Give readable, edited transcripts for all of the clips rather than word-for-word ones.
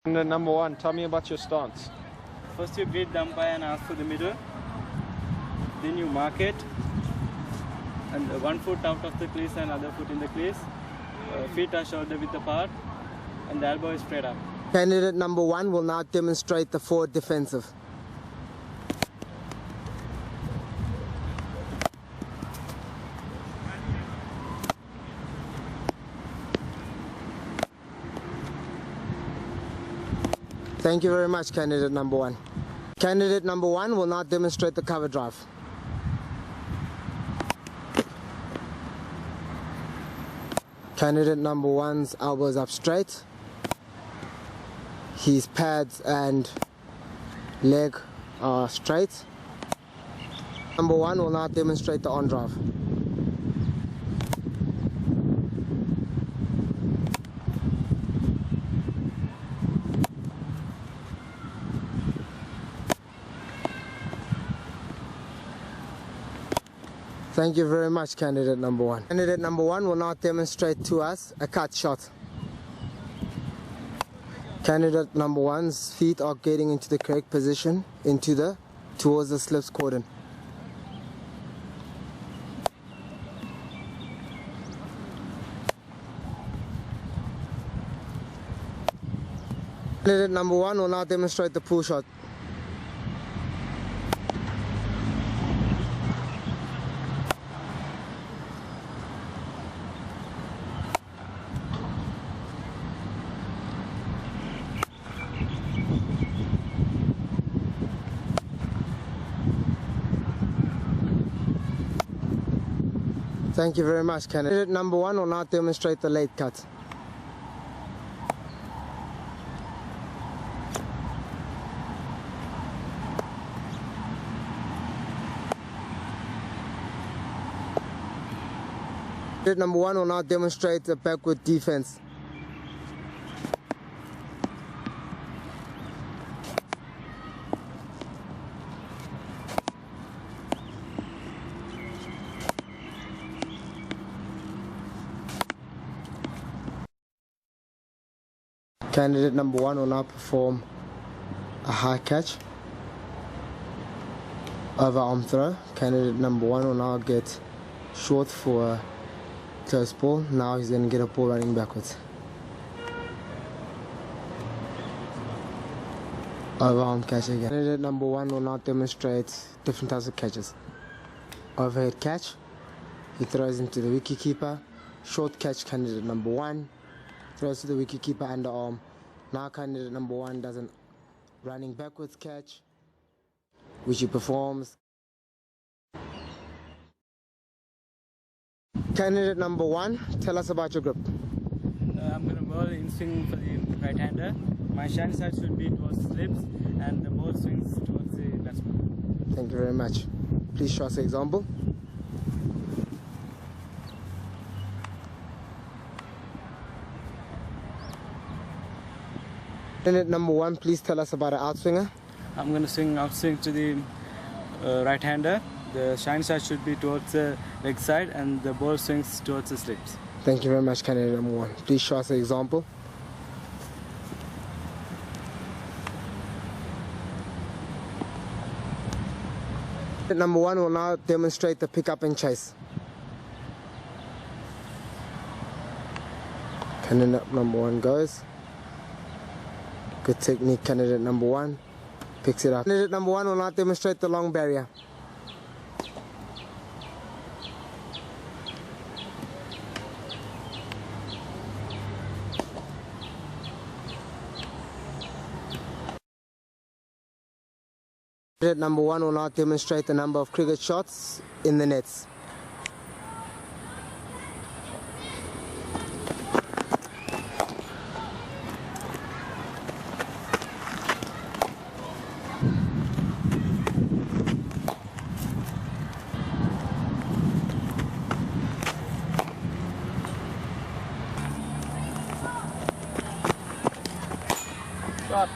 Number one, tell me about your stance. First you greet the umpire and ask for the middle. Then you mark it. And 1 foot out of the crease and other foot in the crease. Feet are shoulder width apart. And the elbow is straight up. Candidate number one will now demonstrate the forward defensive. Thank you very much, candidate number one. Candidate number one will now demonstrate the cover drive. Candidate number one's elbows up straight. His pads and leg are straight. Number one will now demonstrate the on drive. Thank you very much, candidate number one. Candidate number one will now demonstrate to us a cut shot. Candidate number one's feet are getting into the correct position, towards the slips cordon. Candidate number one will now demonstrate the pull shot. Thank you very much, candidate number one will now demonstrate the late cut. Candidate number one will now demonstrate the backward defense. Candidate number one will now perform a high catch, over arm throw. Candidate number one will now get short for a close ball. Now he's going to get a ball running backwards. Over arm catch again. Candidate number one will now demonstrate different types of catches. Overhead catch, he throws into the wicketkeeper. Short catch, candidate number one. Throws to the wicketkeeper underarm. Now candidate number one does a running backwards catch, which he performs. Candidate number one, tell us about your grip. I'm going to bowl in swing for the right-hander. My shine side should be towards the slips and the ball swings towards the batsman. Thank you very much. Please show us an example. Candidate number one, please tell us about an outswinger. I'm going to outswing to the right-hander. The shine side should be towards the leg side and the ball swings towards the slips. Thank you very much, candidate number one. Please show us an example. Candidate number one will now demonstrate the pick up and chase. Candidate number one goes. Good technique, candidate number one. Picks it up. Candidate number one will now demonstrate the long barrier. Candidate number one will now demonstrate the number of cricket shots in the nets. Stop.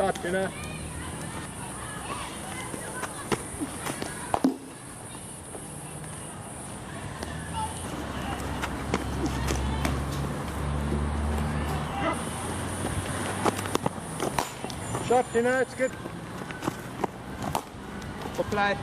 Shot, winner. Shot, winner, it's good. Apply.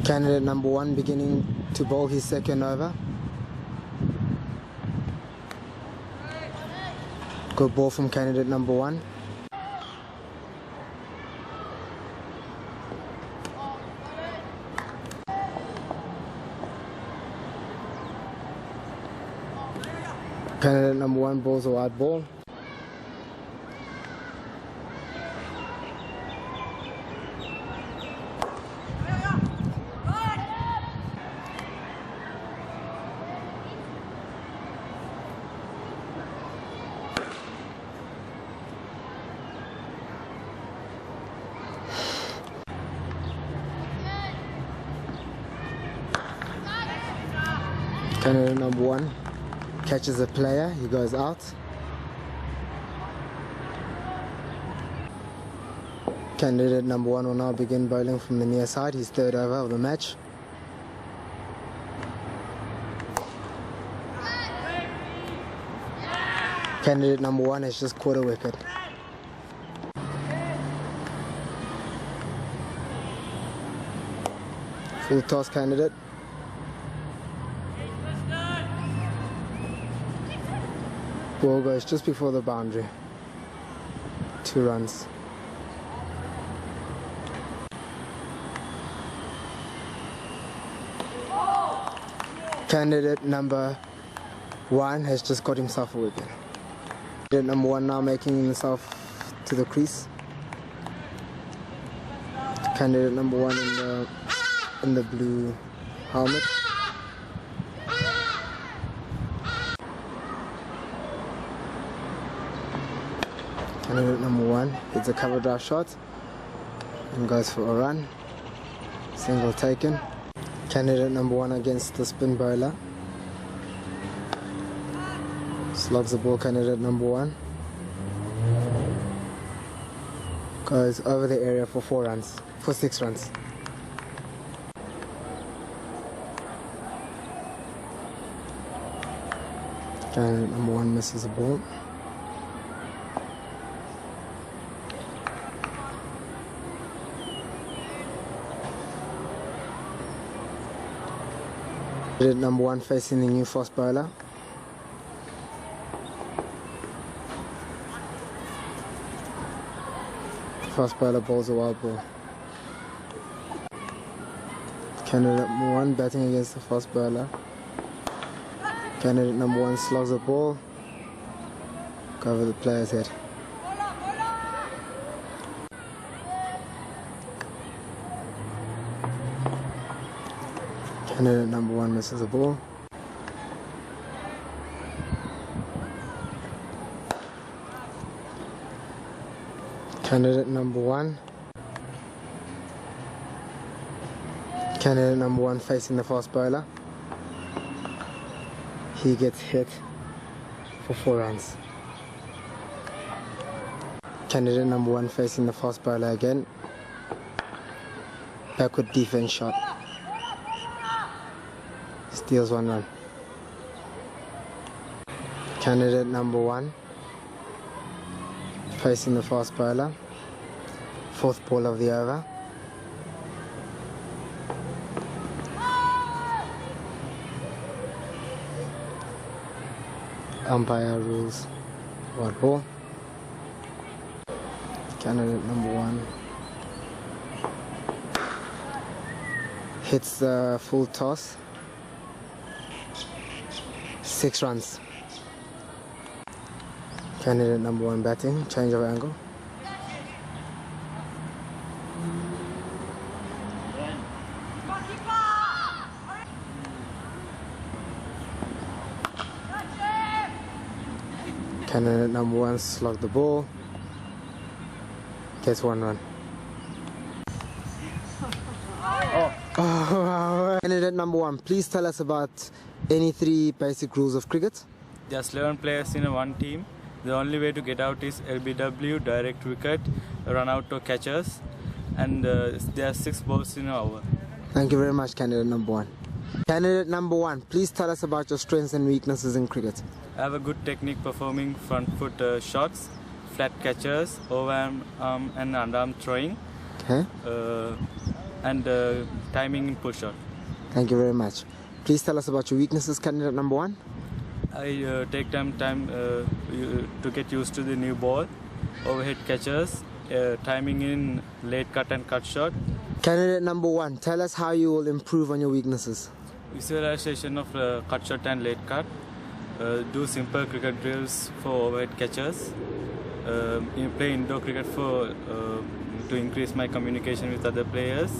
Candidate number 1 beginning to bowl his second over. Good ball from candidate number 1. Candidate number 1 bowls a wide ball. Candidate number 1 catches a player, he goes out. Candidate number 1 will now begin bowling from the near side, his third over of the match. Candidate number 1 has just caught a wicket. Full toss candidate. Ball goes just before the boundary. 2 runs. Candidate number 1 has just got himself a wicket. Candidate number 1 now making himself to the crease. Candidate number 1 in the blue helmet. Candidate number 1 hits a cover drive shot and goes for a run. Single taken. Candidate number 1 against the spin bowler. Slogs the ball, candidate number 1. Goes over the area for 6 runs. Candidate number 1 misses the ball. Candidate number 1 facing the new fast bowler. Fast bowler bowls a wild ball. Candidate number 1 batting against the fast bowler. Candidate number 1 slogs the ball. Go over the player's head. Candidate number 1 misses the ball. Candidate number 1. Candidate number 1 facing the fast bowler. He gets hit for 4 runs. Candidate number 1 facing the fast bowler again. Backward defense shot. Steals 1 run. Candidate number 1 facing the fast bowler. 4th ball of the over. Umpire rules white ball. Candidate number 1 hits the full toss. 6 runs. Candidate number 1 batting, change of angle. Candidate number 1 slog the ball, gets 1 run. Oh. Candidate number 1, please tell us about any 3 basic rules of cricket. There's 11 players in one team. The only way to get out is LBW, direct wicket, run out or catchers, and there are 6 balls in an over. Thank you very much, candidate number 1. Candidate number 1, please tell us about your strengths and weaknesses in cricket. I have a good technique performing front foot shots, flat catchers, overarm and underarm throwing, Okay. and timing in pull shot. Thank you very much. Please tell us about your weaknesses, candidate number 1. I take time to get used to the new ball, overhead catchers, timing in late cut and cut shot. Candidate number 1, tell us how you will improve on your weaknesses. Visualization of cut shot and late cut. Do simple cricket drills for overhead catchers. Play indoor cricket to increase my communication with other players.